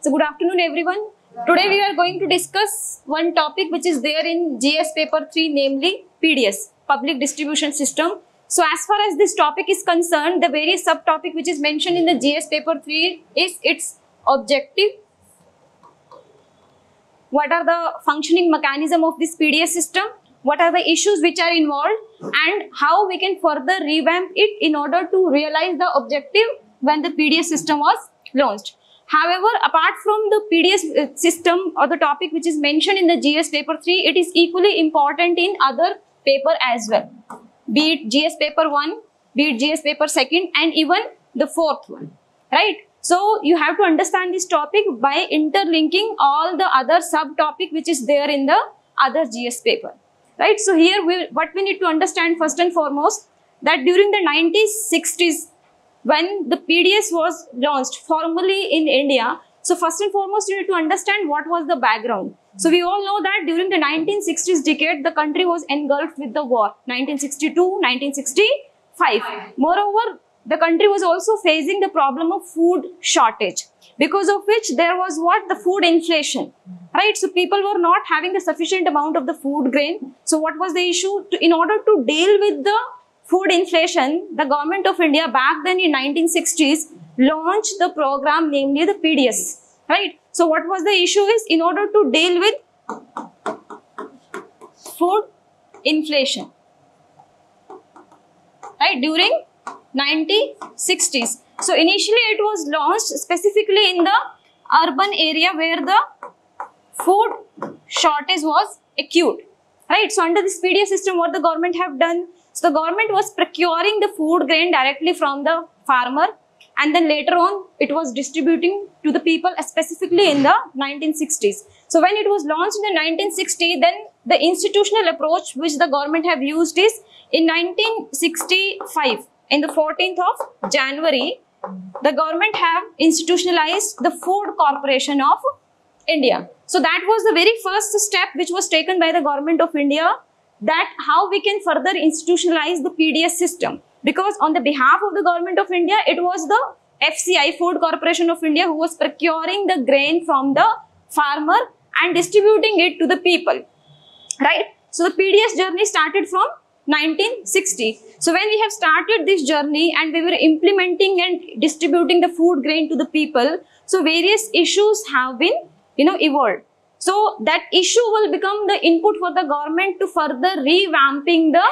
So good afternoon everyone. Today we are going to discuss one topic which is there in GS paper 3, namely PDS, Public Distribution System. So as far as this topic is concerned, the various subtopic which is mentioned in the GS paper 3 is its objective, what are the functioning mechanism of this PDS system, what are the issues which are involved, and how we can further revamp it in order to realize the objective when the PDS system was launched. However, apart from the PDS system or the topic which is mentioned in the GS paper 3, it is equally important in other paper as well, be it GS paper 1, be it GS paper 2nd, and even the 4th one, right? So you have to understand this topic by interlinking all the other subtopic which is there in the other GS paper, right? So here what we need to understand first and foremost, that during the 1960s when the PDS was launched formally in India, so first and foremost you need to understand what was the background. So we all know that during the 1960s decade the country was engulfed with the war, 1962, 1965. Moreover, the country was also facing the problem of food shortage, because of which there was the food inflation, right? So people were not having the sufficient amount of the food grain. So what was the issue? In order to deal with the food inflation, the government of India back then in 1960s launched the program, namely the PDS, right? So what was the issue is, in order to deal with food inflation, right, during 1960s. So initially it was launched specifically in the urban area where the food shortage was acute, right? So under this PDS system, what the government have done? So the government was procuring the food grain directly from the farmer, and then later on it was distributing to the people, specifically in the 1960s. So when it was launched in the 1960, then the institutional approach which the government have used is, in 1965, in the 14th of January, the government have institutionalized the Food Corporation of India. So that was the very first step which was taken by the government of India, that how we can further institutionalize the PDS system. Because on the behalf of the government of India, it was the FCI, Food Corporation of India, who was procuring the grain from the farmer and distributing it to the people, right? So the PDS journey started from 1960. So when we have started this journey and we were implementing and distributing the food grain to the people, so various issues have been, evolved. So that issue will become the input for the government to further revamping the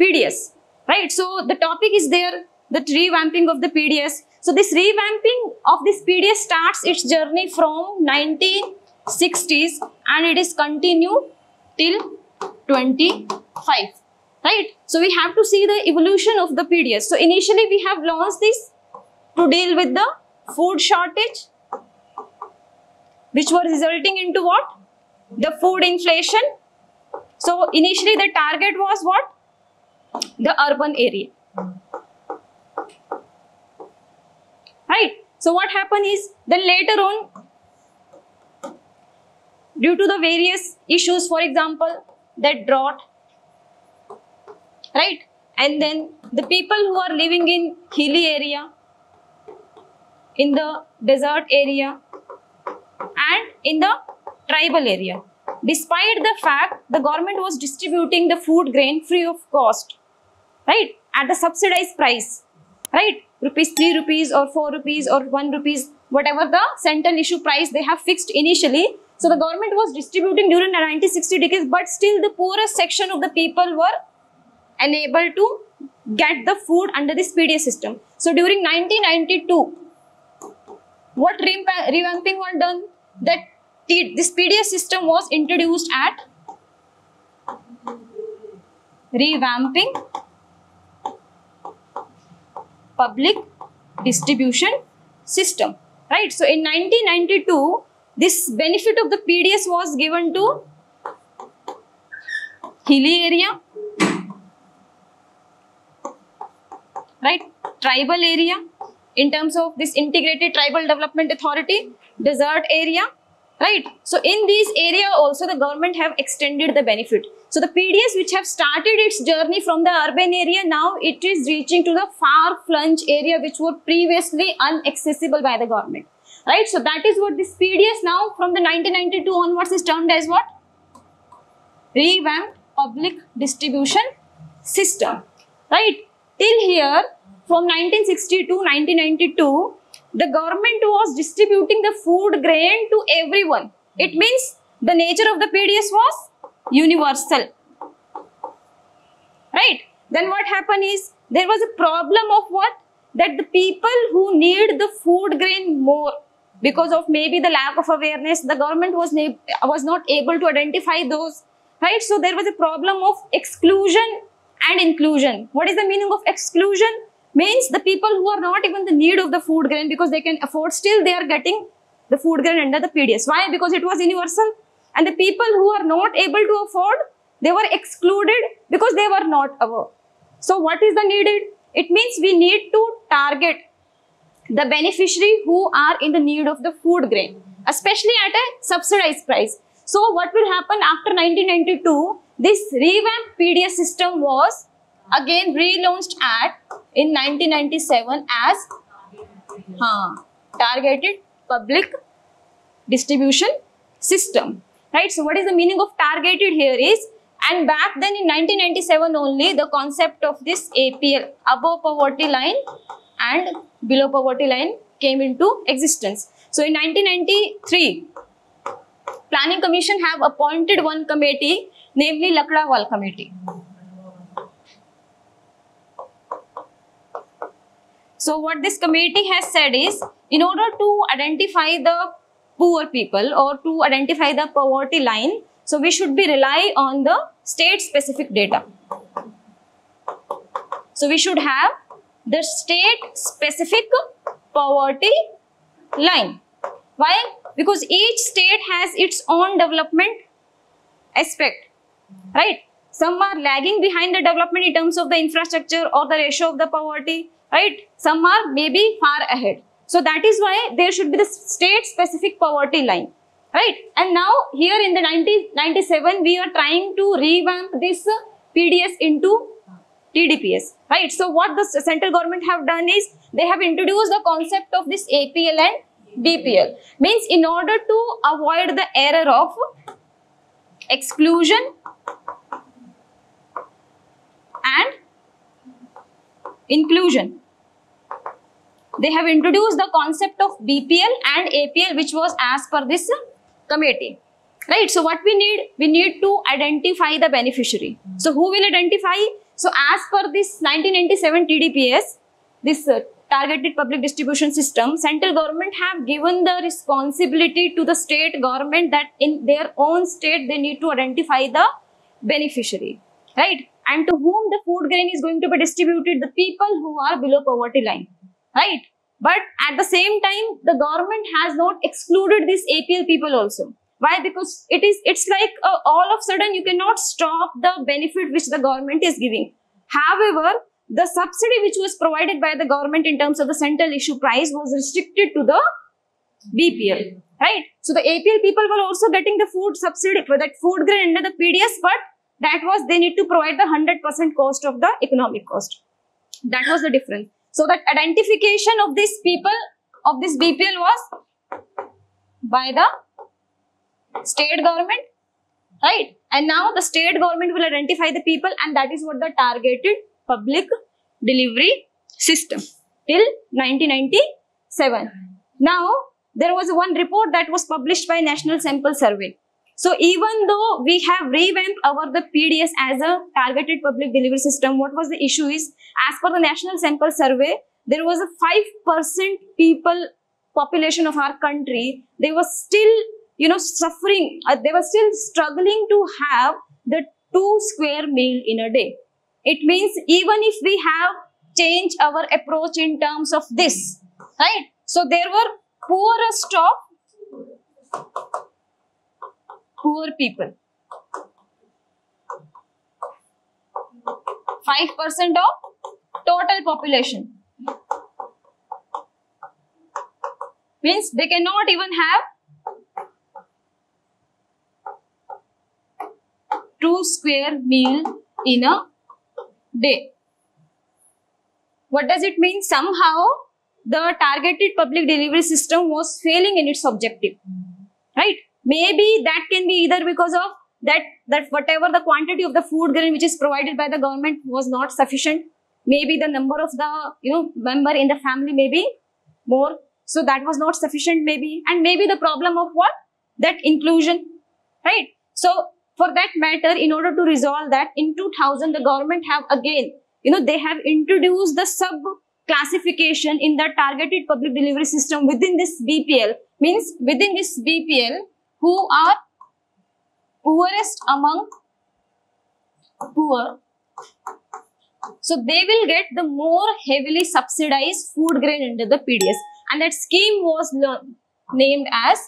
PDS, right? So the topic is there, the revamping of the PDS. So this revamping of this PDS starts its journey from 1960s and it is continued till 25, right? So we have to see the evolution of the PDS. So initially we have launched this to deal with the food shortage, which were resulting into what? The food inflation. So initially the target was what? The urban area, right? So what happened is, then later on, due to the various issues, for example, that drought, right? And then the people who are living in hilly area, in the desert area, and in the tribal area, despite the fact the government was distributing the food grain free of cost, right, at the subsidized price, right, rupees 3 rupees or 4 rupees or 1 rupees, whatever the central issue price they have fixed initially. So the government was distributing during the 1960 decades, but still the poorest section of the people were unable to get the food under this PDS system. So during 1992, what revamping was done? That this PDS system was introduced at revamping public distribution system, right? So in 1992, this benefit of the PDS was given to hilly area, right, tribal area, in terms of this integrated tribal development authority, desert area, right? So in these area also the government have extended the benefit. So the PDS which have started its journey from the urban area, now it is reaching to the far-flung area which were previously inaccessible by the government. right? So that is what this PDS now from the 1992 onwards is termed as what? Revamped Public Distribution System, right? Till here, from 1960 to 1992, the government was distributing the food grain to everyone. It means the nature of the PDS was universal, right? Then what happened is, there was a problem of what? That the people who need the food grain more, because of maybe the lack of awareness, the government was not able to identify those, right? So there was a problem of exclusion and inclusion. What is the meaning of exclusion? Means the people who are not even the need of the food grain because they can afford, still they are getting the food grain under the PDS. Why? Because it was universal. And the people who are not able to afford, they were excluded because they were not aware. So what is the needed? It means we need to target the beneficiary who are in the need of the food grain, especially at a subsidized price. So what will happen after 1992? This revamped PDS system was again relaunched in 1997 as Targeted Public Distribution System, right? So what is the meaning of targeted here is, and back then in 1997 only, the concept of this APL, above poverty line and below poverty line, came into existence. So in 1993, Planning Commission have appointed one committee, namely Lakdawal Committee. So what this committee has said is, in order to identify the poor people or to identify the poverty line, so we should be rely on the state specific data. So we should have the state specific poverty line. Why? Because each state has its own development aspect, right? Some are lagging behind the development in terms of the infrastructure or the ratio of the poverty, right? Some are maybe far ahead. So that is why there should be the state specific poverty line, right? And now here in the 1997, we are trying to revamp this PDS into TDPS, right? So what the central government have done is, they have introduced the concept of this APL and BPL. Means in order to avoid the error of exclusion and inclusion, they have introduced the concept of BPL and APL, which was as per this committee, right? So what we need to identify the beneficiary. So who will identify? So as per this 1997 TDPS, this Targeted Public Distribution System, central government have given the responsibility to the state government that in their own state they need to identify the beneficiary, right? And to whom the food grain is going to be distributed? The people who are below poverty line, right? But at the same time, the government has not excluded these APL people also. Why? Because it's like all of a sudden you cannot stop the benefit which the government is giving. However, the subsidy which was provided by the government in terms of the central issue price was restricted to the BPL, right? So the APL people were also getting the food subsidy for that food grain under the PDS, but that was, they need to provide the 100% cost of the economic cost. That was the difference. So that identification of these people of this BPL was by the state government, right? And now the state government will identify the people, and that is what the Targeted Public Delivery System till 1997. Now there was one report that was published by National Sample Survey. So even though we have revamped the PDS as a Targeted Public Delivery System, what was the issue is, as per the National Sample Survey, there was a 5% people population of our country, they were still suffering, they were still struggling to have the 2 square meal in a day. It means even if we have changed our approach in terms of this, right? So there were poorest of poor people. 5% of total population. Means they cannot even have 2 square meal in a day. What does it mean? Somehow the targeted public delivery system was failing in its objective, right? Maybe that can be either because of that whatever the quantity of the food grain which is provided by the government was not sufficient. Maybe the number of the member in the family may be more, so that was not sufficient maybe, and maybe the problem of what, that inclusion, right? So for that matter, in order to resolve that, in 2000 the government have again, they have introduced the sub classification in the targeted public delivery system within this BPL. Means within this BPL, who are poorest among poor, so they will get the more heavily subsidized food grain under the PDS, and that scheme was named as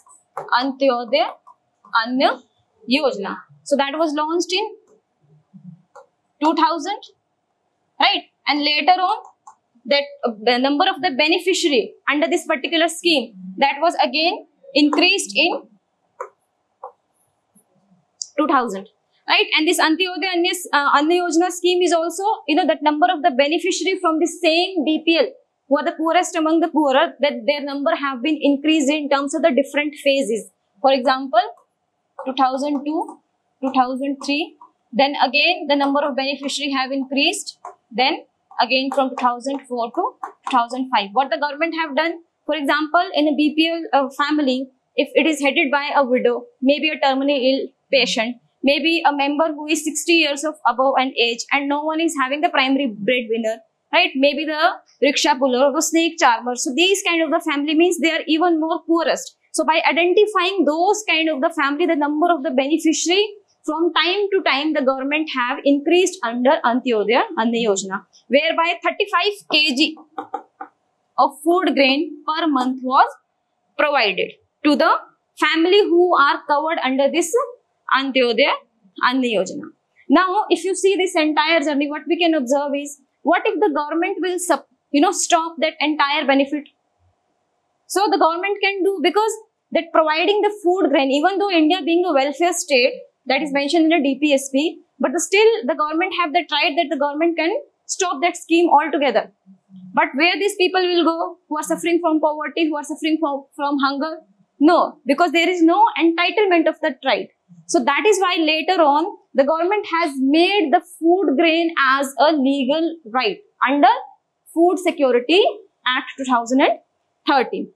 Antyodaya Anna Yojana. So that was launched in 2000, right? And later on, that the number of the beneficiary under this particular scheme, that was again increased in 2000, right? And this Antyodaya Anna Yojana scheme is also, that number of the beneficiary from the same BPL, who are the poorest among the poorer, that their number have been increased in terms of the different phases. For example, 2002, 2003, then again the number of beneficiary have increased, then again from 2004 to 2005. What the government have done, for example, in a BPL family, if it is headed by a widow, maybe a terminally ill patient, maybe a member who is 60 years of above an age, and no one is having the primary breadwinner, right? Maybe the rickshaw puller or the snake charmer. So these kind of the family means they are even more poorest. So by identifying those kind of the family, the number of the beneficiary from time to time, the government have increased under Antyodaya Anna Yojana, whereby 35 kg of food grain per month was provided to the family who are covered under this Antyodaya Anna Yojana. Now, if you see this entire journey, what we can observe is, what if the government will stop that entire benefit? So the government can do, because that providing the food grain, even though India being a welfare state, that is mentioned in the DPSP, but still the government have the right that the government can stop that scheme altogether. But where these people will go, who are suffering from poverty, who are suffering from hunger? No, because there is no entitlement of that right. So that is why later on, the government has made the food grain as a legal right under Food Security Act 2013,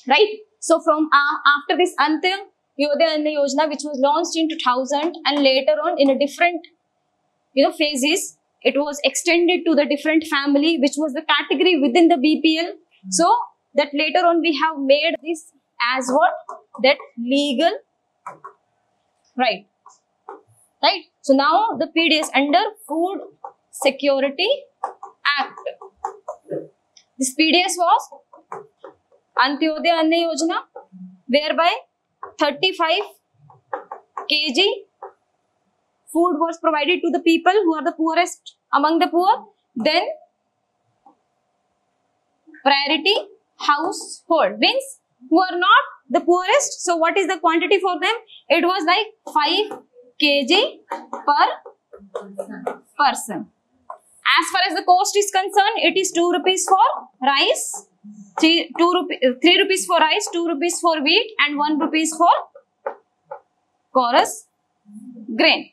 right? So from after this Antyodaya Anna Yojana, which was launched in 2000, and later on in a different phases, it was extended to the different family, which was the category within the BPL. So that later on we have made this as what? That legal right. Right. So now the PDS under Food Security Act. This PDS was Antyodaya Anna Yojana, whereby 35 kg food was provided to the people who are the poorest among the poor. Then priority household means who are not the poorest. So what is the quantity for them? It was like 5 kg per person. As far as the cost is concerned, it is 2 rupees for rice, 3 rupees for rice, 2 rupees for wheat, and 1 rupees for chorus grain.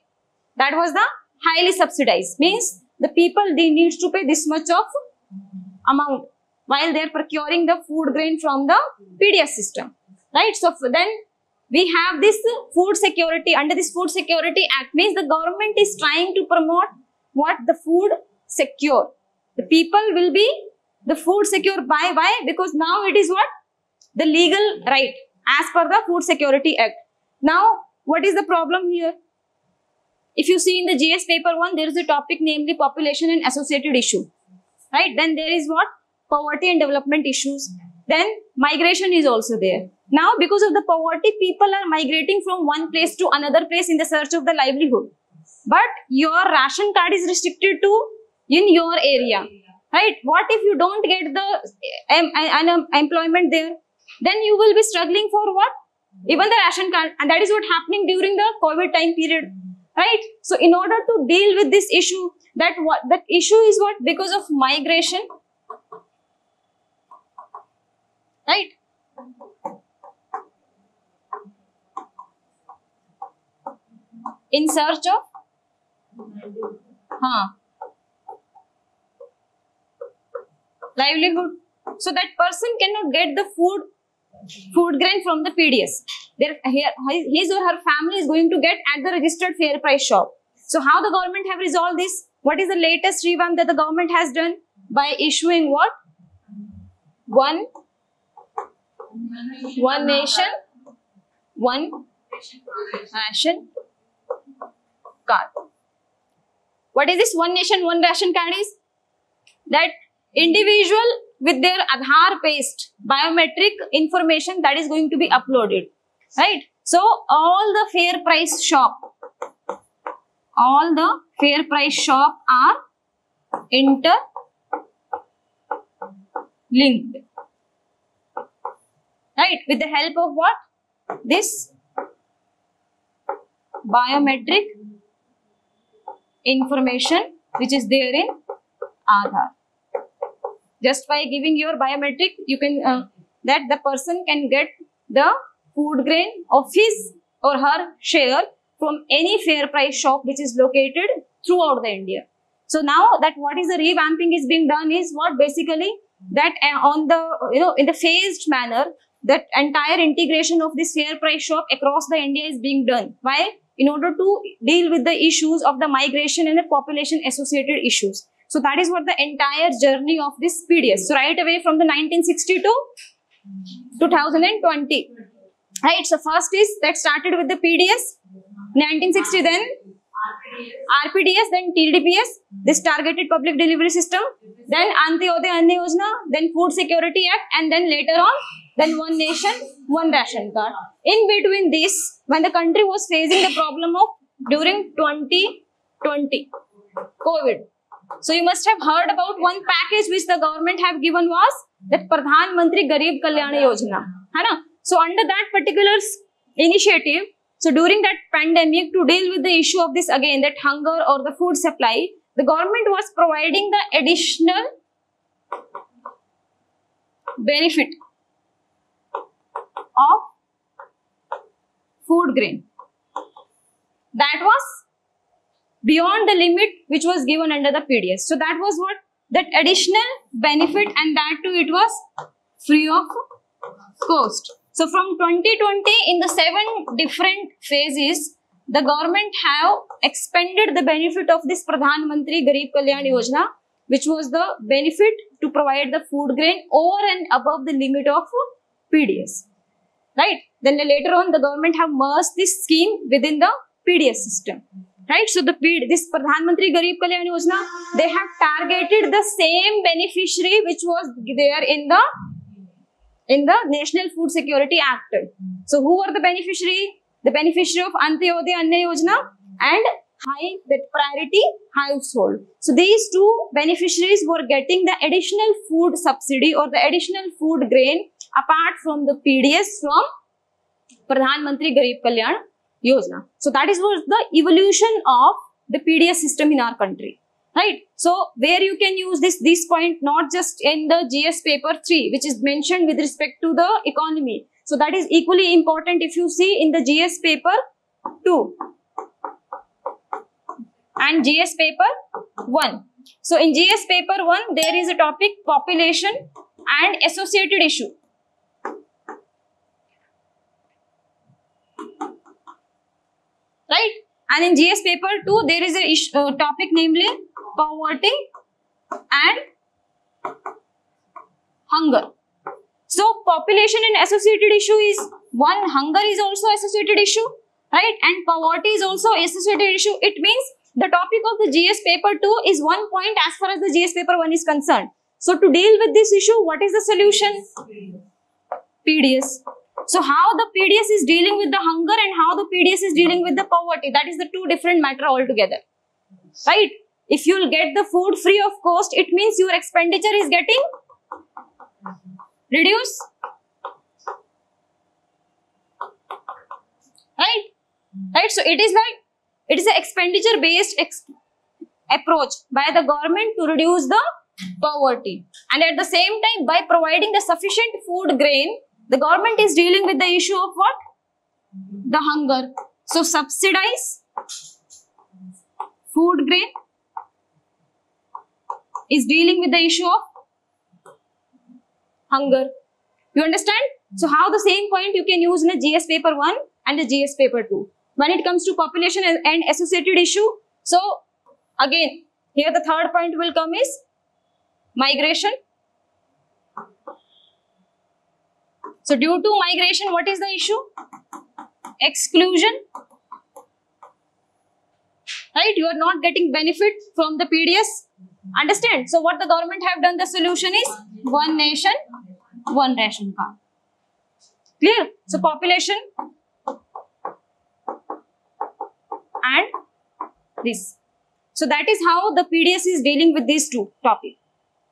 That was the highly subsidized. Means the people, they need to pay this much of amount while they are procuring the food grain from the PDS system, right? So then we have this food security. Under this Food Security Act, means the government is trying to promote what? The food secure. The people will be the food secure by why? Because now it is what? The legal right as per the Food Security Act. Now, what is the problem here? If you see in the GS paper 1, there is a topic namely population and associated issue, right? Then there is what? Poverty and development issues. Then migration is also there. Now, because of the poverty, people are migrating from one place to another place in the search of the livelihood. But your ration card is restricted to in your area, right? What if you don't get the employment there? Then you will be struggling for what? Even the ration card. And that is what happening during the COVID time period, right? So in order to deal with this issue, that issue is what? Because of migration, right? In search of livelihood. So that person cannot get the food grain from the PDS. His or her family is going to get at the registered fair price shop. So how the government have resolved this? What is the latest revamp that the government has done? By issuing what? One nation, one ration card. What is this one nation, one ration card is? That individual with their Aadhaar based biometric information that is going to be uploaded, right? So all the fair price shop are interlinked, right? With the help of what? This biometric information which is there in Aadhaar. Just by giving your biometric, you can that the person can get the food grain of his or her share from any fair price shop which is located throughout the India. So now that what is the revamping is being done is what? Basically that on the in the phased manner, that entire integration of this fair price shop across the India is being done. Why? In order to deal with the issues of the migration and the population associated issues. So that is what the entire journey of this PDS. So right away from the 1960 to 2020. Right. So first is that started with the PDS, 1960, then RPDS, then TDPS, this Targeted Public Delivery System, then Antyodaya Anna Yojana, then Food Security Act, and then later on, then One Nation, One Ration Card. In between this, when the country was facing the problem of during 2020, COVID. So you must have heard about one package which the government have given was that Pradhan Mantri Garib Kalyan Yojana. So under that particular initiative, so during that pandemic, to deal with the issue of this again, that hunger or the food supply, the government was providing the additional benefit of food grain. That was beyond the limit which was given under the PDS. So that was what? That additional benefit, and that too it was free of cost. So from 2020, in the 7 different phases, the government have expended the benefit of this Pradhan Mantri Garib Kalyan Yojana, which was the benefit to provide the food grain over and above the limit of PDS. Right? Then later on, the government have merged this scheme within the PDS system. Right? So this Pradhan Mantri Garib Kalyan Yojana, they have targeted the same beneficiary which was there in the National Food Security Act. So who were the beneficiary? The beneficiary of Antyodaya Anna Yojana and that priority household. So these two beneficiaries were getting the additional food subsidy or the additional food grain apart from the PDS from Pradhan Mantri Garib Kalyan Yojana. So that was the evolution of the PDS system in our country. Right. So where you can use this point not just in the GS paper 3, which is mentioned with respect to the economy. So that is equally important if you see in the GS paper 2 and GS paper 1. So in GS paper 1, there is a topic population and associated issue. Right. And in GS paper 2, there is a topic namely poverty and hunger. So population and associated issue is one, hunger is also associated issue, right? And poverty is also associated issue. It means the topic of the GS paper 2 is 1 point as far as the GS paper 1 is concerned. So to deal with this issue, what is the solution? PDS. So how the PDS is dealing with the hunger and how the PDS is dealing with the poverty, that is the two different matter altogether, right? If you will get the food free of cost, it means your expenditure is getting reduced, right? Right. So it is an expenditure based approach by the government to reduce the poverty. And at the same time, by providing the sufficient food grain, the government is dealing with the issue of what? The hunger. So subsidize food grain is dealing with the issue of hunger. You understand? So how the same point you can use in a GS paper 1 and a GS paper 2. When it comes to population and associated issue, so again, here the third point will come is migration. So due to migration, what is the issue? Exclusion. Right? You are not getting benefit from the PDS. Understand? So what the government have done, the solution is one nation, one ration card. Clear? So population and this. So that is how the PDS is dealing with these two topics.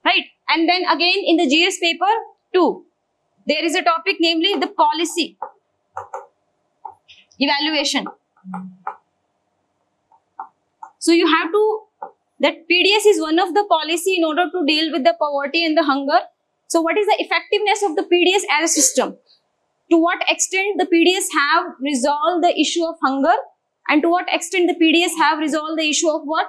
Right? And then again in the GS paper 2, there is a topic, namely the policy evaluation. So you have to, that PDS is one of the policy in order to deal with the poverty and the hunger. So what is the effectiveness of the PDS as a system? To what extent the PDS have resolved the issue of hunger, and to what extent the PDS have resolved the issue of what?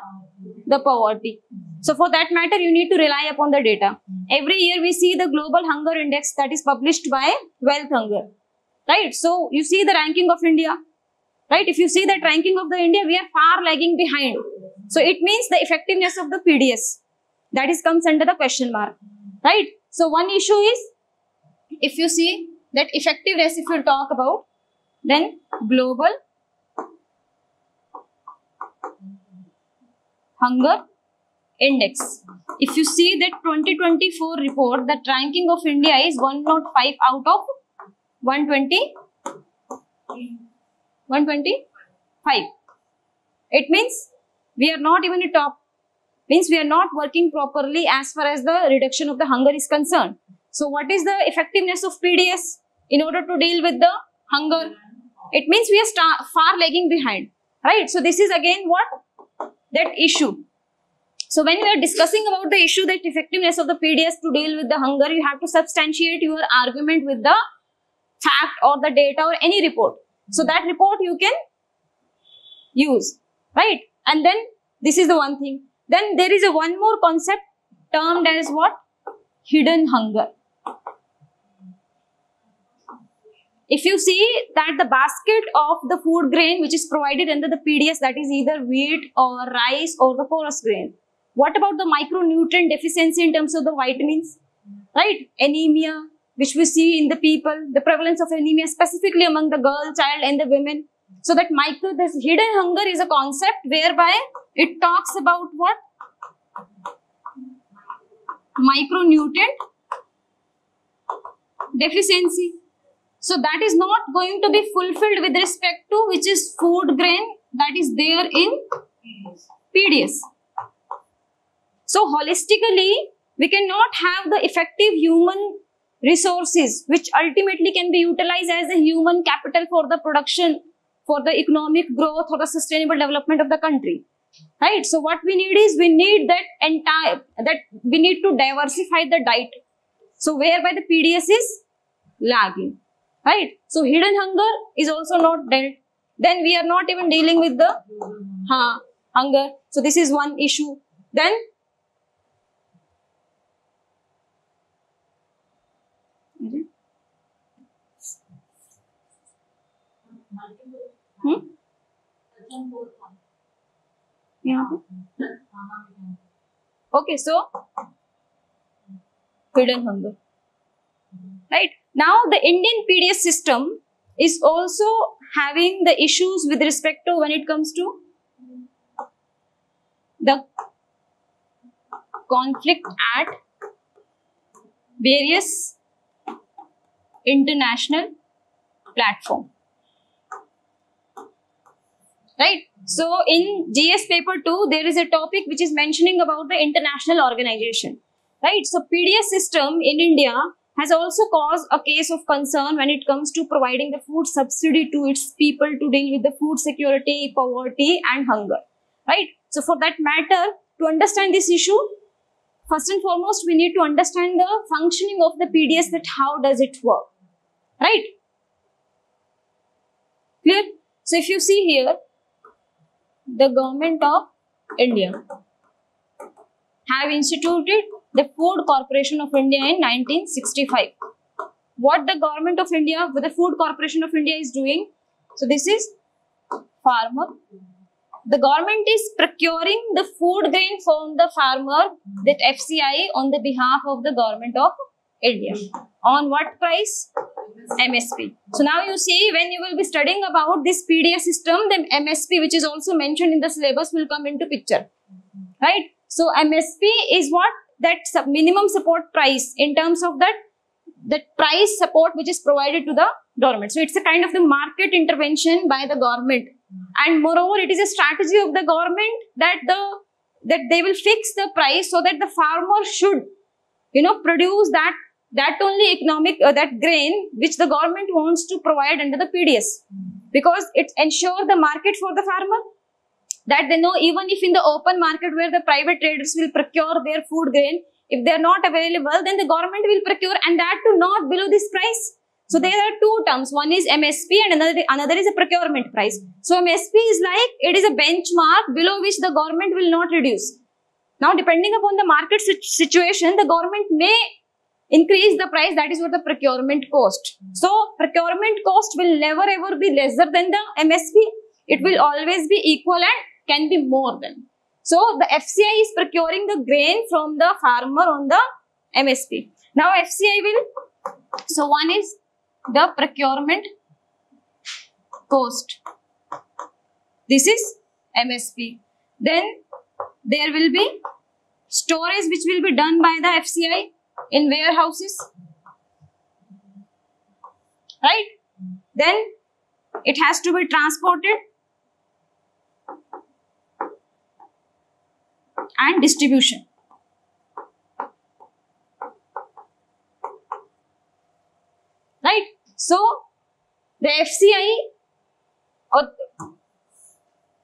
The poverty. So for that matter, you need to rely upon the data. Every year we see the global hunger index that is published by Wealth Hunger. Right? So you see the ranking of India. Right? If you see that ranking of the India, we are far lagging behind. So it means the effectiveness of the PDS. That is comes under the question mark. Right? So one issue is, if you see that effectiveness, if you talk about, then global hunger index. If you see that 2024 report, that ranking of India is 105 out of 120, 125. It means we are not even a top, means we are not working properly as far as the reduction of the hunger is concerned. So what is the effectiveness of PDS in order to deal with the hunger? It means we are far lagging behind. Right? So this is again what? That issue. So when we are discussing about the issue, that effectiveness of the PDS to deal with the hunger, you have to substantiate your argument with the fact or the data or any report. So that report you can use, right? And then this is the one thing. Then there is a one more concept termed as what? Hidden hunger. If you see that the basket of the food grain which is provided under the PDS, that is either wheat or rice or the porous grain. What about the micronutrient deficiency in terms of the vitamins? Right? Anemia, which we see in the people, the prevalence of anemia specifically among the girl, child and the women. So that this hidden hunger is a concept whereby it talks about what? Micronutrient deficiency. So that is not going to be fulfilled with respect to which is food grain that is there in PDS. So holistically, we cannot have the effective human resources which ultimately can be utilized as a human capital for the production, for the economic growth or the sustainable development of the country. Right? So what we need is, we need we need to diversify the diet. So whereby the PDS is lagging. Right? So hidden hunger is also not dealt. Then we are not even dealing with the hunger. So this is one issue. Then yeah. Okay, so hidden hunger. Right? Now the Indian PDS system is also having the issues with respect to when it comes to the conflict at various international platform. Right? So in GS paper 2, there is a topic which is mentioning about the international organization. Right? So PDS system in India has also caused a case of concern when it comes to providing the food subsidy to its people to deal with the food security, poverty and hunger. Right? So for that matter, to understand this issue, first and foremost, we need to understand the functioning of the PDS, that how does it work, right? Clear? So if you see here, the government of India have instituted the Food Corporation of India in 1965. What the government of India, with the Food Corporation of India is doing, so this is farmer. The government is procuring the food grain from the farmer, that FCI, on the behalf of the government of India. On what price? MSP. So now you see, when you will be studying about this PDS system, the MSP, which is also mentioned in the syllabus, will come into picture, right? So MSP is what? That minimum support price, in terms of that price support which is provided to the government. So it's a kind of the market intervention by the government, and moreover it is a strategy of the government that they will fix the price so that the farmer should, produce that only economic that grain which the government wants to provide under the PDS, because it ensures the market for the farmer, that they know even if in the open market where the private traders will procure their food grain, if they are not available, then the government will procure, and that too not below this price. So there are two terms. One is MSP and another is a procurement price. So MSP is like, it is a benchmark below which the government will not reduce. Now depending upon the market situation, the government may increase the price. That is what the procurement cost. So procurement cost will never ever be lesser than the MSP. It will always be equal and can be more than. So the FCI is procuring the grain from the farmer on the MSP. Now FCI will, so one is the procurement cost. This is MSP. Then there will be storage which will be done by the FCI in warehouses, right? Then it has to be transported and distribution. Right? So the FCI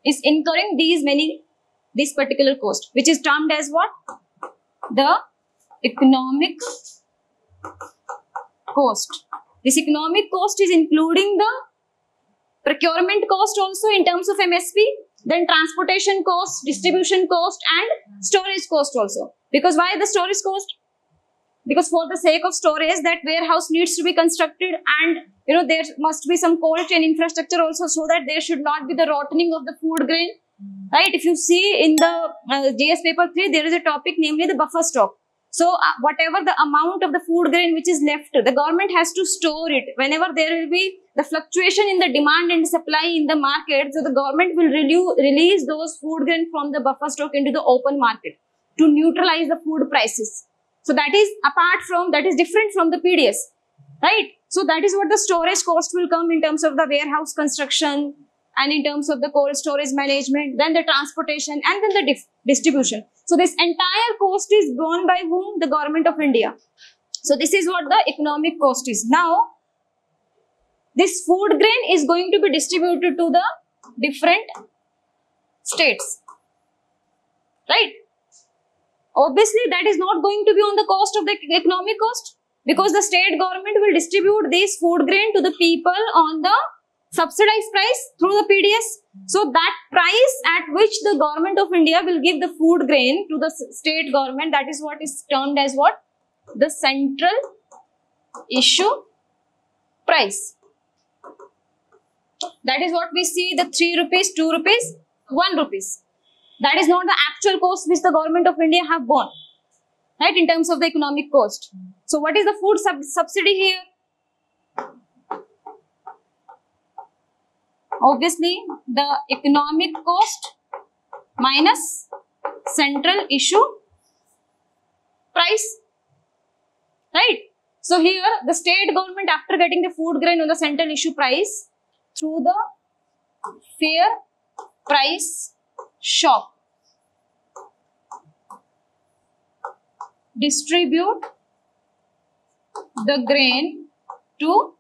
is incurring this particular cost, which is termed as what? The economic cost. This economic cost is including the procurement cost also in terms of MSP, then transportation cost, distribution cost and storage cost also. Because why the storage cost? Because for the sake of storage, that warehouse needs to be constructed, and there must be some cold chain infrastructure also, so that there should not be the rotting of the food grain, right? If you see in the GS paper 3, there is a topic, namely the buffer stock. So whatever the amount of the food grain which is left, the government has to store it. Whenever there will be the fluctuation in the demand and supply in the market, so the government will release those food grain from the buffer stock into the open market to neutralize the food prices. So that is different from the PDS, right? So that is what the storage cost will come in terms of the warehouse construction and in terms of the cold storage management, then the transportation and then the distribution. So this entire cost is borne by whom? The government of India. So this is what the economic cost is. Now, this food grain is going to be distributed to the different states, right? Obviously, that is not going to be on the cost of the economic cost, because the state government will distribute this food grain to the people on the subsidized price through the PDS. So that price at which the government of India will give the food grain to the state government, that is what is termed as what? The central issue price. That is what we see, the 3 rupees, 2 rupees, 1 rupees. That is not the actual cost which the government of India have borne, right, in terms of the economic cost. So what is the food subsidy here? Obviously, the economic cost minus central issue price, right? So here the state government, after getting the food grain on the central issue price through the fair price shop, distribute the grain to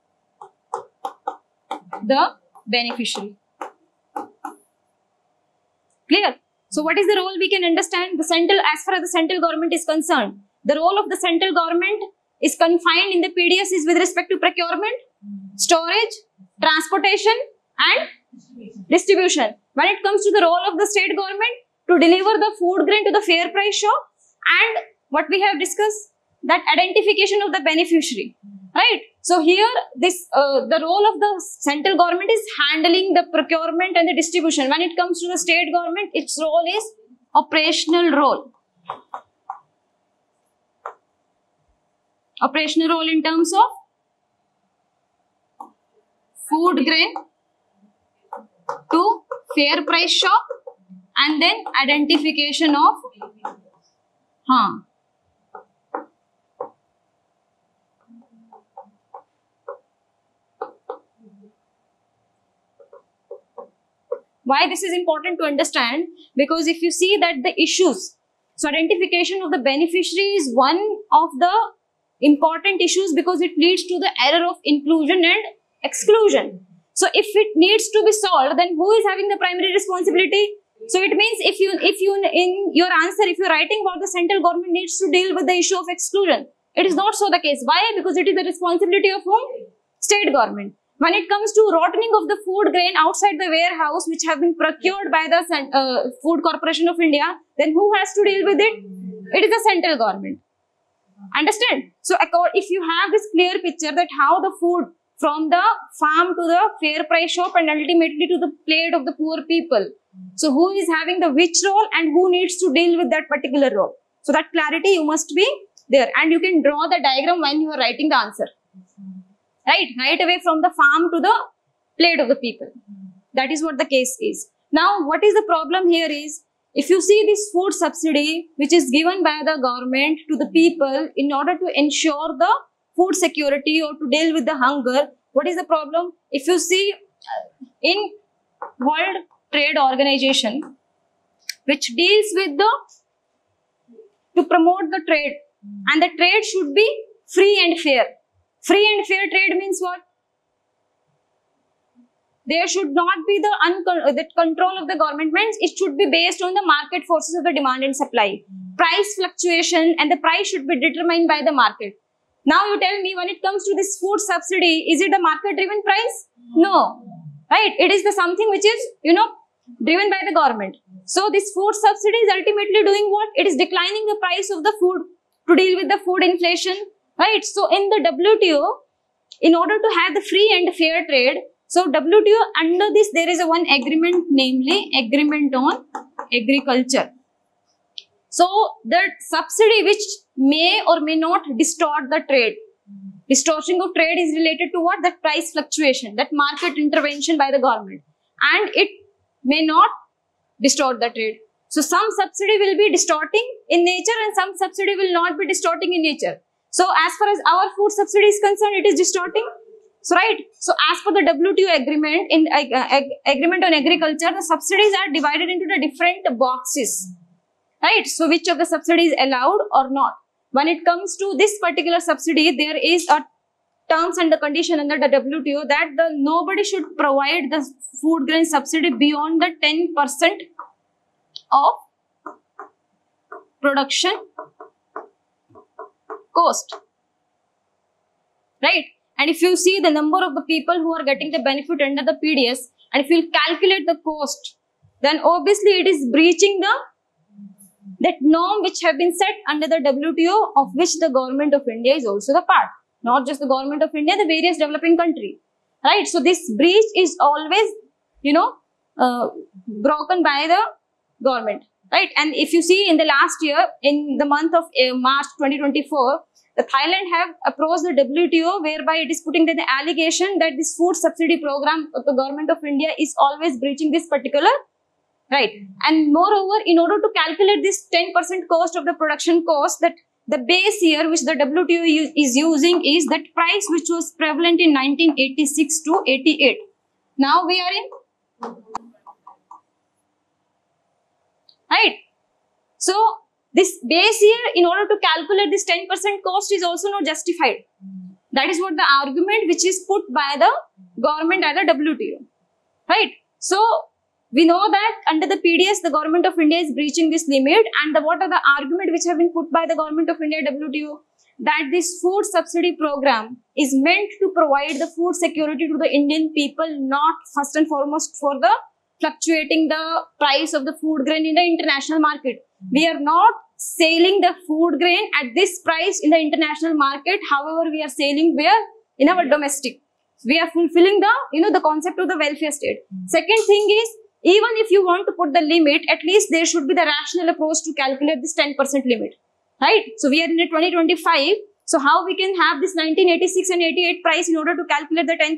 the beneficiary. Clear? So what is the role we can understand? The central, as far as the central government is concerned, the role of the central government is confined in the PDS is with respect to procurement, storage, transportation and distribution. When it comes to the role of the state government, to deliver the food grain to the fair price shop, and what we have discussed, that identification of the beneficiary, right? So here this the role of the central government is handling the procurement and the distribution. When it comes to the state government, its role is operational role. Operational role in terms of food grain to fair price shop and then identification of Why this is important to understand? Because if you see that the issues, so identification of the beneficiary is one of the important issues because it leads to the error of inclusion and exclusion. So if it needs to be solved, then who is having the primary responsibility? So it means if you in your answer, if you're writing about the central government needs to deal with the issue of exclusion, it is not so the case. Why? Because it is the responsibility of whom? State government. When it comes to rotting of the food grain outside the warehouse, which have been procured by the Food Corporation of India, then who has to deal with it? It is the central government. Understand? So if you have this clear picture that how the food from the farm to the fair price shop and ultimately to the plate of the poor people. So who is having the which role and who needs to deal with that particular role? So that clarity you must be there, and you can draw the diagram when you are writing the answer. Right away from the farm to the plate of the people. That is what the case is. Now, what is the problem here is, if you see this food subsidy, which is given by the government to the people in order to ensure the food security or to deal with the hunger, what is the problem? If you see in World Trade Organization, which deals with to promote the trade, and the trade should be free and fair. Free and fair trade means what? There should not be the control of the government, means it should be based on the market forces of the demand and supply. Price fluctuation and the price should be determined by the market. Now you tell me, when it comes to this food subsidy, is it a market driven price? No. Right? It is the something which is, driven by the government. So this food subsidy is ultimately doing what? It is declining the price of the food to deal with the food inflation. Right? So in the WTO, in order to have the free and fair trade, so WTO, under this there is a one agreement, namely Agreement on Agriculture. So the subsidy which may or may not distort the trade. Distortion of trade is related to what? That price fluctuation, that market intervention by the government. And it may not distort the trade. So some subsidy will be distorting in nature and some subsidy will not be distorting in nature. So as far as our food subsidy is concerned, it is distorting. So right. So as per the WTO agreement, in Agreement on Agriculture, the subsidies are divided into the different boxes. Right. So which of the subsidies allowed or not. When it comes to this particular subsidy, there is a terms and the condition under the WTO that nobody should provide the food grain subsidy beyond the 10% of production cost. Right? And if you see the number of the people who are getting the benefit under the PDS, and if you calculate the cost, then obviously it is breaching that norm which have been set under the WTO, of which the government of India is also the part. Not just the government of India, the various developing countries. Right? So this breach is always, broken by the government. Right? And if you see in the last year, in the month of March 2024, the Thailand have approached the WTO, whereby it is putting the allegation that this food subsidy program of the government of India is always breaching this particular right. And moreover, in order to calculate this 10% cost of the production cost, that the base year which the WTO is using is that price which was prevalent in 1986 to 88. Now we are in right. So this base year, in order to calculate this 10% cost, is also not justified. That is what the argument which is put by the government at the WTO. Right. So we know that under the PDS, the government of India is breaching this limit, and what are the arguments which have been put by the government of India WTO? That this food subsidy program is meant to provide the food security to the Indian people, not first and foremost for the fluctuating the price of the food grain in the international market. We are not selling the food grain at this price in the international market. However, we are selling where? In our domestic. We are fulfilling the, the concept of the welfare state. Second thing is, even if you want to put the limit, at least there should be the rational approach to calculate this 10% limit. Right? So we are in a 2025. So how we can have this 1986 and 88 price in order to calculate the 10%?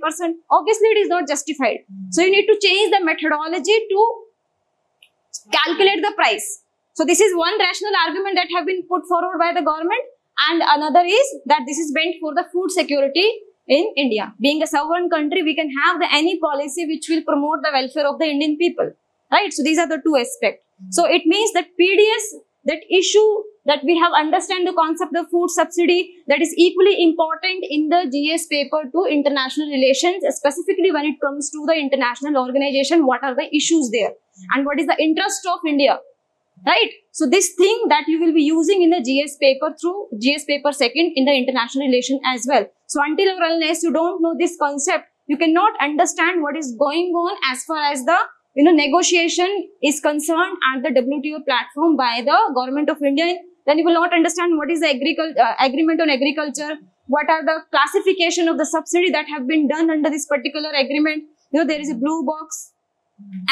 Obviously, it is not justified. So you need to change the methodology to calculate the price. So this is one rational argument that have been put forward by the government, and another is that this is meant for the food security in India. Being a sovereign country, we can have any policy which will promote the welfare of the Indian people. Right? So these are the two aspects. So it means that PDS, that issue that we have understand the concept of food subsidy, that is equally important in the GS paper to international relations, specifically when it comes to the international organization, what are the issues there and what is the interest of India, right? So this thing that you will be using in the GS paper through GS paper second in the international relation as well. So until or unless you don't know this concept, you cannot understand what is going on as far as the negotiation is concerned at the WTO platform by the government of India. Then you will not understand what is the agreement on agriculture, what are the classification of the subsidy that have been done under this particular agreement. There is a blue box,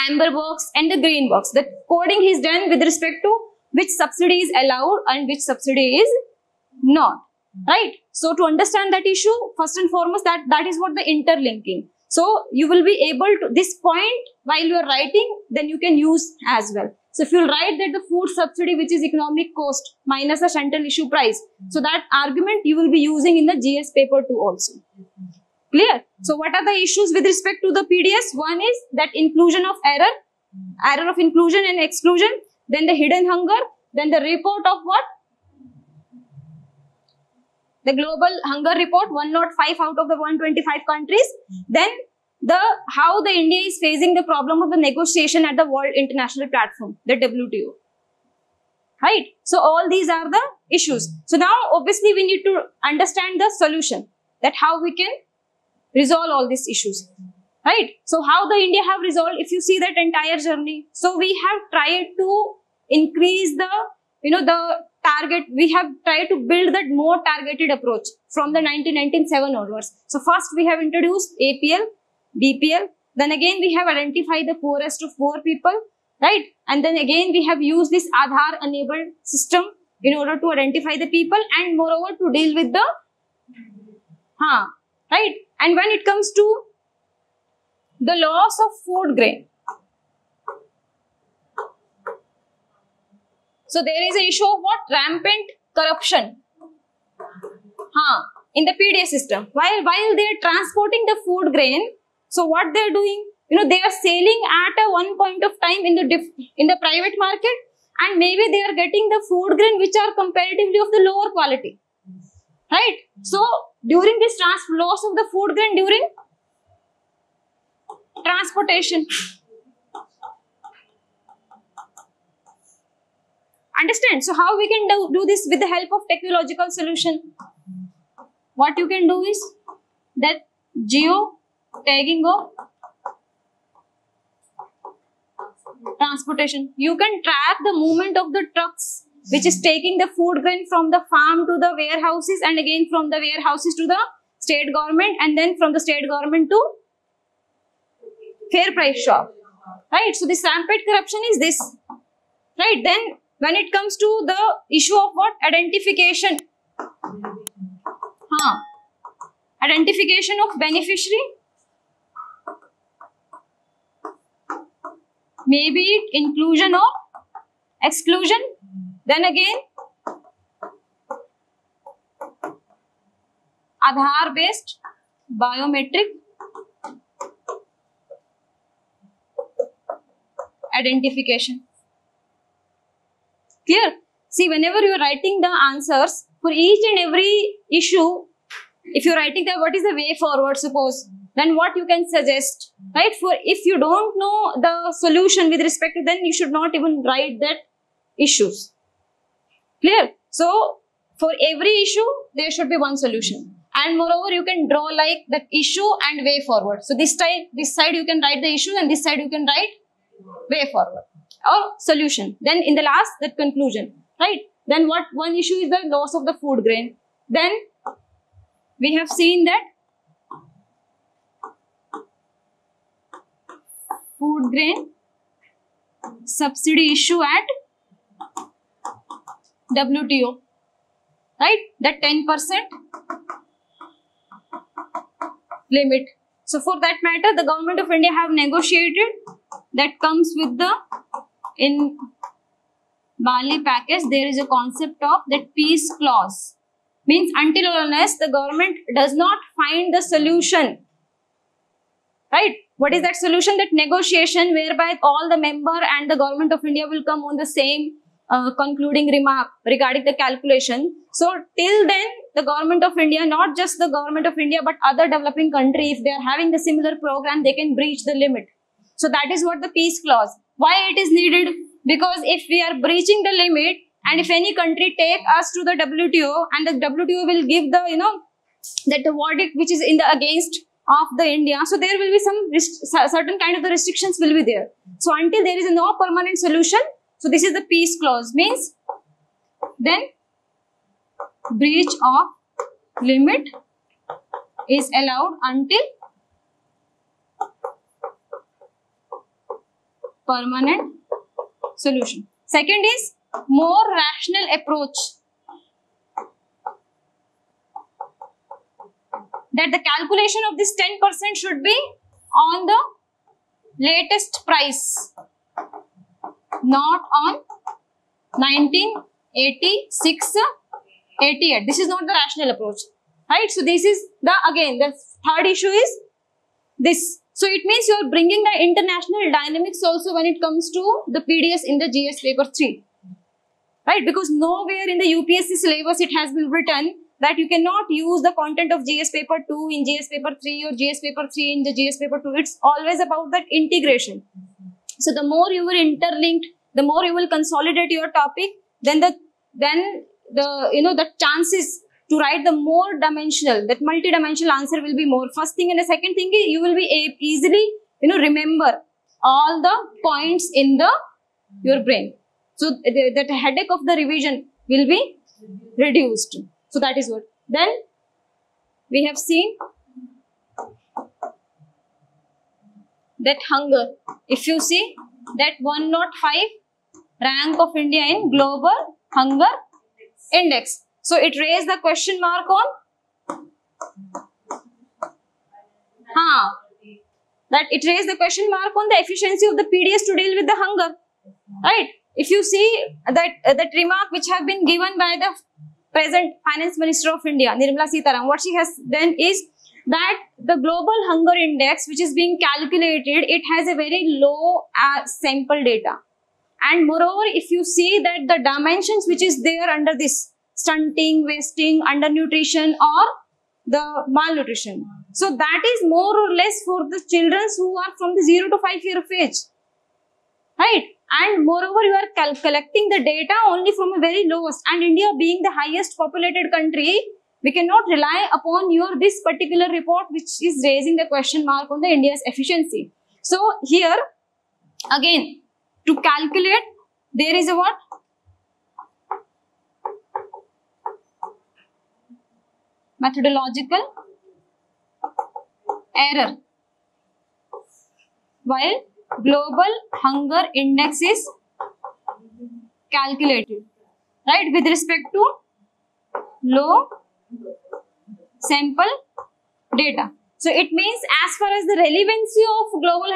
amber box and the green box. The coding is done with respect to which subsidy is allowed and which subsidy is not, right? So to understand that issue, first and foremost, that is what the interlinking. So you will be able to, this point while you are writing, then you can use as well. So if you write that the food subsidy, which is economic cost minus the central issue price, so that argument you will be using in the GS paper 2 also. Clear? So what are the issues with respect to the PDS? One is that inclusion of error of inclusion and exclusion, then the hidden hunger, then the report of what? The global hunger report, 105 out of the 125 countries. Then how the India is facing the problem of the negotiation at the World International Platform, the WTO. Right? So all these are the issues. So now obviously we need to understand the solution, that how we can resolve all these issues. Right? So how the India have resolved, if you see that entire journey. So we have tried to increase the, the target. We have tried to build that more targeted approach from the 1997 onwards. So first we have introduced APL, BPL. Then again we have identified the poorest of poor people, right? And then again we have used this Aadhaar enabled system in order to identify the people and moreover to deal with the, right? And when it comes to the loss of food grain, so there is an issue of what? Rampant corruption in the PDS system. While they are transporting the food grain, so what they are doing? They are selling at one point of time in the private market, and maybe they are getting the food grain which are comparatively of the lower quality, right? So during this loss of the food grain during transportation. Understand? So how we can do this with the help of technological solution? What you can do is that geo-tagging of transportation. You can track the movement of the trucks which is taking the food grain from the farm to the warehouses, and again from the warehouses to the state government, and then from the state government to fair price shop. Right? So this rampant corruption is this. Right? Then when it comes to the issue of what? Identification. Identification of beneficiary. Maybe it inclusion or exclusion. Then again, Aadhaar based biometric identification. Clear? See, whenever you are writing the answers for each and every issue, if you are writing that what is the way forward, suppose then what you can suggest, right? For if you don't know the solution with respect to, then you should not even write that issues. Clear? So for every issue, there should be one solution. And moreover, you can draw like that issue and way forward. So this side you can write the issue, and this side you can write way forward or solution. Then in the last, that conclusion, right? Then what one issue is the loss of the food grain. Then we have seen that food grain subsidy issue at WTO, right? That 10% limit. So for that matter, the government of India have negotiated, that comes with the, in Bali package, there is a concept of that peace clause. Means until or unless the government does not find the solution, right? What is that solution? That negotiation whereby all the member and the government of India will come on the same concluding remark regarding the calculation. So till then, the government of India, not just the government of India, but other developing country, if they are having the similar program, they can breach the limit. So that is what the peace clause. Why it is needed? Because if we are breaching the limit, and if any country take us to the WTO, and the WTO will give the, that the verdict which is in the against of the India, so there will be some certain kind of the restrictions will be there. So until there is no permanent solution, so this is the peace clause, means then breach of limit is allowed until permanent solution. Second is more rational approach. That the calculation of this 10% should be on the latest price, not on 1986, 88. This is not the rational approach, right? So this is the, again, the third issue is this. So it means you are bringing the international dynamics also when it comes to the PDS in the GS paper 3, right? Because nowhere in the UPSC syllabus it has been written that you cannot use the content of GS paper 2 in GS paper 3 or GS paper 3 in the GS paper 2. It's always about that integration. So the more you will interlink, the more you will consolidate your topic, then the chances to write the more dimensional, that multi-dimensional answer will be more. First thing, and the second thing is you will be easily remember all the points in your brain. So that headache of the revision will be reduced. So that is what. Then we have seen that hunger. If you see that 105 rank of India in global hunger index. So it raised the question mark on that it raised the question mark on the efficiency of the PDS to deal with the hunger, right? If you see that remark which have been given by the present Finance Minister of India, Nirmala Sitaraman, what she has done is that the global hunger index which is being calculated, it has a very low sample data. And moreover, if you see that the dimensions which is there under this stunting, wasting, undernutrition or the malnutrition. So that is more or less for the children who are from the 0 to 5 year of age, right? And moreover, you are collecting the data only from a very lowest, and India being the highest populated country, we cannot rely upon this particular report which is raising the question mark on the India's efficiency. So here again, to calculate, there is a what? Methodological error. While global hunger index is calculated, right, with respect to low sample data. So it means as far as the relevancy of global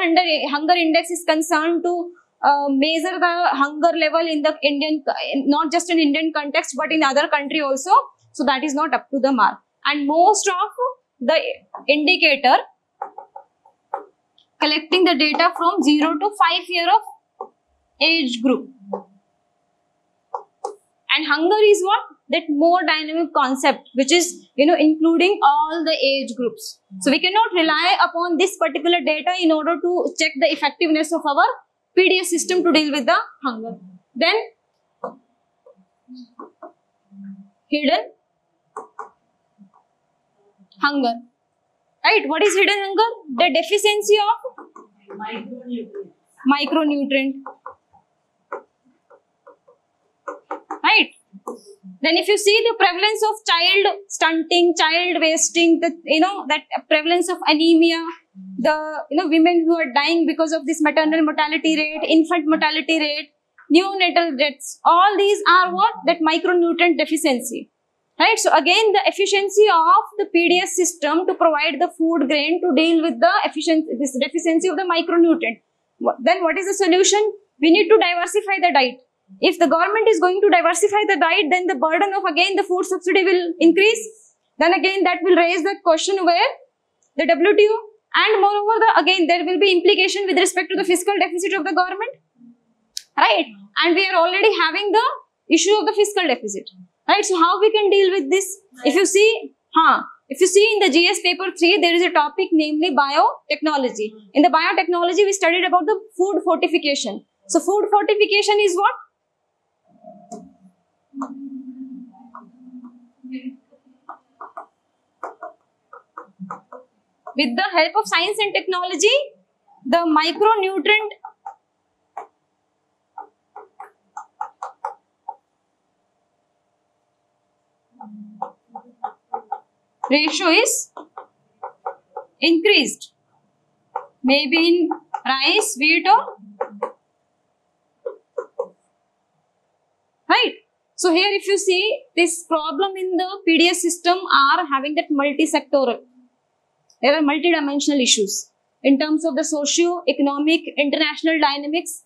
hunger index is concerned to measure the hunger level in the Indian, not just in Indian context but in other country also, so that is not up to the mark. And most of the indicator collecting the data from 0 to 5 year of age group. And hunger is what? that more dynamic concept, which is, including all the age groups. So we cannot rely upon this particular data in order to check the effectiveness of our PDS system to deal with the hunger. Then hidden hunger. Right? What is hidden hunger? The deficiency of micronutrient. Right? Then if you see the prevalence of child stunting, child wasting, that prevalence of anemia, the women who are dying because of this maternal mortality rate, infant mortality rate, neonatal deaths, all these are what? That micronutrient deficiency. Right? So again, the efficiency of the PDS system to provide the food grain to deal with this deficiency of the micronutrient. Then what is the solution? We need to diversify the diet. If the government is going to diversify the diet, then the burden of again the food subsidy will increase. Then again that will raise the question where the WTO, and moreover again there will be implication with respect to the fiscal deficit of the government. Right? And we are already having the issue of the fiscal deficit. Right? So how we can deal with this? If you see in the GS paper 3, there is a topic namely biotechnology. In the biotechnology, we studied about the food fortification. So food fortification is what? With the help of science and technology, the micronutrient ratio is increased. Maybe in rice, wheat, or right. So here if you see, this problem in the PDS system are having that multi-sectoral. There are multi-dimensional issues in terms of the socio-economic, international dynamics,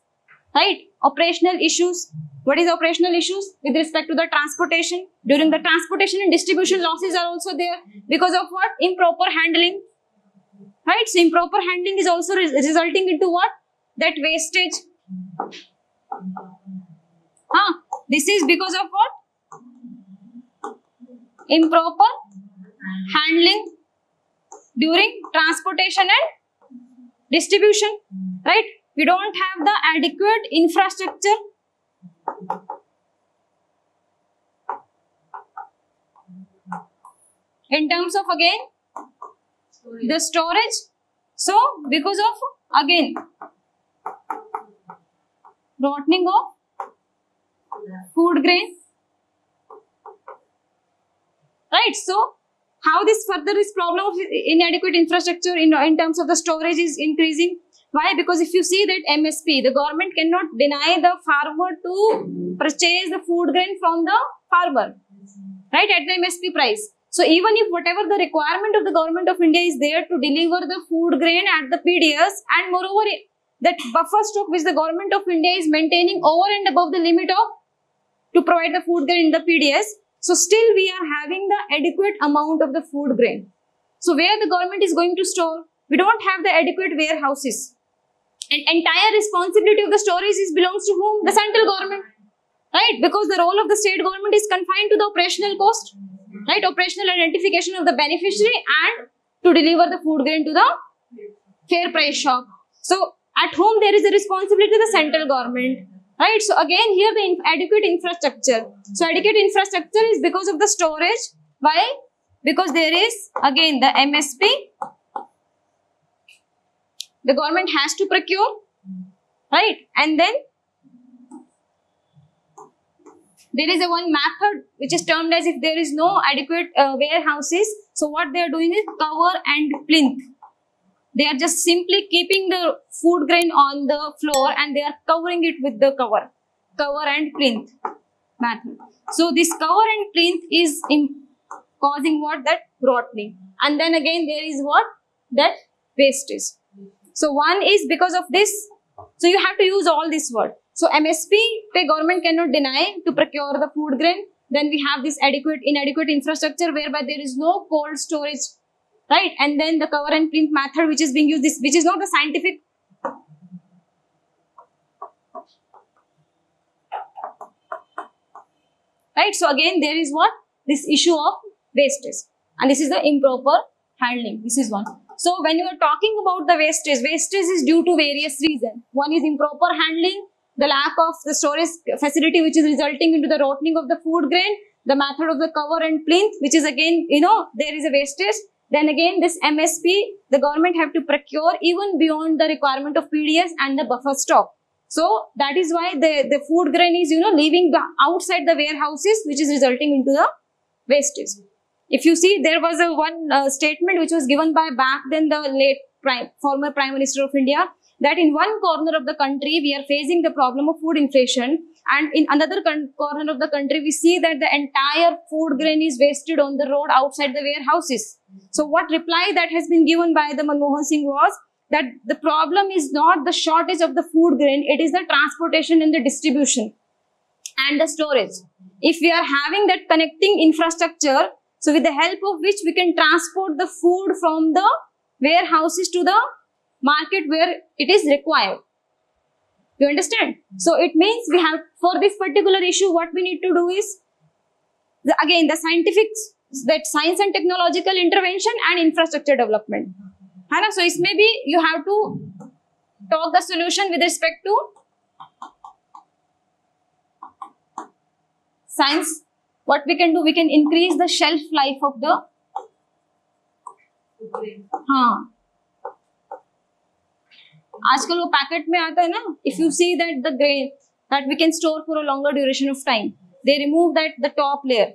right? Operational issues. What is operational issues? With respect to the transportation. During the transportation and distribution, losses are also there because of what? Improper handling. Right? So improper handling is also resulting into what? That wastage. This is because of what? Improper handling during transportation and distribution. Right? We don't have the adequate infrastructure. In terms of again the storage. So because of again rotting of food grain. Right? So how this problem of inadequate infrastructure in terms of the storage is increasing? Why? Because if you see that MSP, the government cannot deny the farmer to purchase the food grain from the farmer, right, at the MSP price. So even if whatever the requirement of the government of India is there to deliver the food grain at the PDS, and moreover that buffer stock which the government of India is maintaining over and above the limit of to provide the food grain in the PDS, so still we are having the adequate amount of the food grain. So where the government is going to store? We don't have the adequate warehouses. And entire responsibility of the storage belongs to whom? The central government, right? Because the role of the state government is confined to the operational cost, right? Operational identification of the beneficiary and to deliver the food grain to the fair price shop. So at home there is a responsibility to the central government, right? So again here the adequate infrastructure. So adequate infrastructure is because of the storage. Why? Because there is again the MSP. The government has to procure, right? And then there is one method which is termed as if there is no adequate warehouses. So what they are doing is cover and plinth. They are just simply keeping the food grain on the floor and they are covering it with the cover and plinth method. So this cover and plinth is causing what? That rotting. And then again there is what? That wastage. So one is because of this. So you have to use all this word. So MSP, the government cannot deny to procure the food grain. Then we have this inadequate infrastructure whereby there is no cold storage, right? And then the cover and plinth method which is being used, which is not the scientific. right? So again, there is what? This issue of wastage, and this is the improper handling. This is one. So when you are talking about the wastage is due to various reasons. One is improper handling, the lack of the storage facility which is resulting into the rotting of the food grain, the method of the cover and plinth, which is again, there is a wastage. Then again, this MSP, the government have to procure even beyond the requirement of PDS and the buffer stock. So that is why the food grain is, leaving outside the warehouses, which is resulting into the wastage. If you see, there was one statement which was given by back then the late former Prime Minister of India, that in one corner of the country we are facing the problem of food inflation, and in another corner of the country we see that the entire food grain is wasted on the road outside the warehouses. So what reply that has been given by the Manmohan Singh was that the problem is not the shortage of the food grain, it is the transportation and the distribution and the storage. If we are having that connecting infrastructure, so with the help of which we can transport the food from the warehouses to the market where it is required. You understand? So it means we have, for this particular issue, what we need to do is, again, the scientific, that science and technological intervention and infrastructure development. So it may be you have to talk the solution with respect to science. What we can do, we can increase the shelf life of the आजकल वो packet में आता है ना, if you see that the grain that we can store for a longer duration of time, they remove that the top layer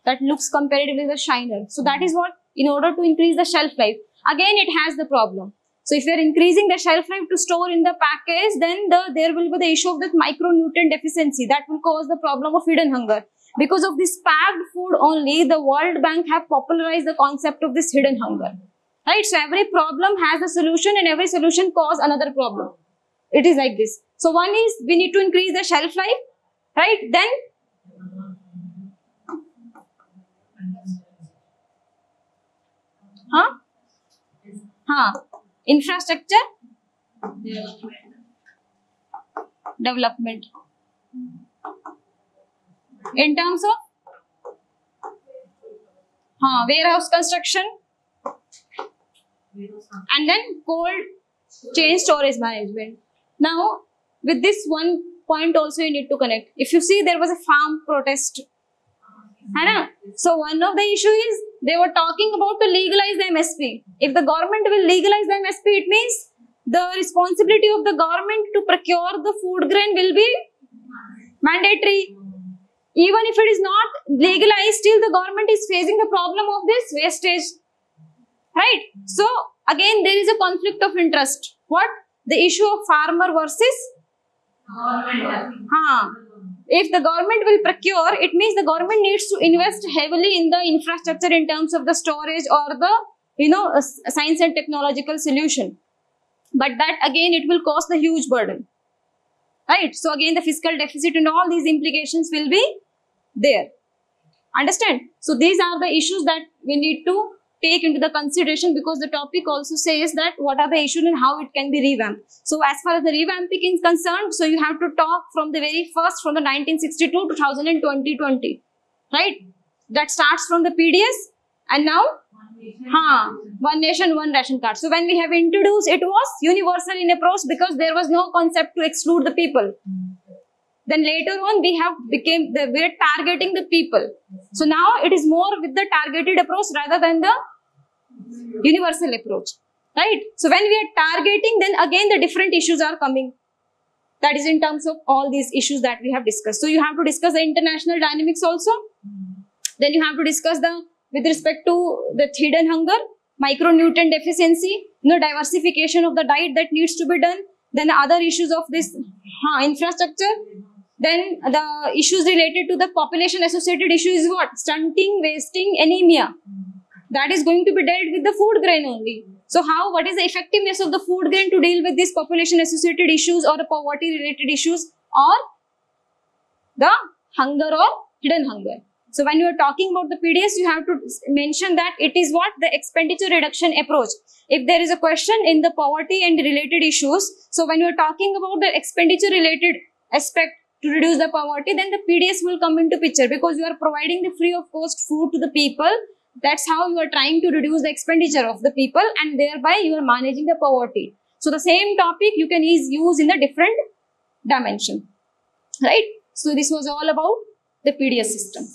that looks comparatively the shiner. So that is what, in order to increase the shelf life, again it has the problem. So if you are increasing the shelf life to store in the package, then there will be the issue of that micronutrient deficiency that will cause the problem of hidden hunger. Because of this packed food only, the World Bank have popularized the concept of this hidden hunger. Right? So every problem has a solution and every solution causes another problem. It is like this. So one is we need to increase the shelf life, right? Then infrastructure development. In terms of warehouse construction, and then cold chain storage management. Now, with this one point also you need to connect. If you see, there was a farm protest. So one of the issues is they were talking about to legalize the MSP. If the government will legalize the MSP, it means the responsibility of the government to procure the food grain will be mandatory. Even if it is not legalized, still the government is facing the problem of this wastage. Right? So, again, there is a conflict of interest. What? The issue of farmer versus if the government will procure, it means the government needs to invest heavily in the infrastructure in terms of the storage or the, science and technological solution. But that again, it will cause the huge burden. Right? So, again, the fiscal deficit and all these implications will be there. Understand? So, these are the issues that we need to take into the consideration, because the topic also says that what are the issues and how it can be revamped. So as far as the revamping is concerned, so you have to talk from the very first, from the 1962 to 2020, right? That starts from the PDS, and now one nation, one ration card. So when we have introduced, it was universal in approach because there was no concept to exclude the people. Then later on, we are targeting the people. So now it is more with the targeted approach rather than the universal approach, right? So when we are targeting, then again the different issues are coming. That is in terms of all these issues that we have discussed. So you have to discuss the international dynamics also. Then you have to discuss with respect to the hidden hunger, micronutrient deficiency, diversification of the diet that needs to be done. Then the other issues of this infrastructure. Then the issues related to the population associated issue is what? Stunting, wasting, anemia. That is going to be dealt with the food grain only. So what is the effectiveness of the food grain to deal with these population associated issues or the poverty related issues or the hunger or hidden hunger? So when you are talking about the PDS, you have to mention that it is what? The expenditure reduction approach. If there is a question in the poverty and related issues, so when you are talking about the expenditure related aspect, to reduce the poverty, then the PDS will come into picture, because you are providing the free of cost food to the people. That's how you are trying to reduce the expenditure of the people, and thereby you are managing the poverty. So the same topic you can use in a different dimension, right? So this was all about the PDS system.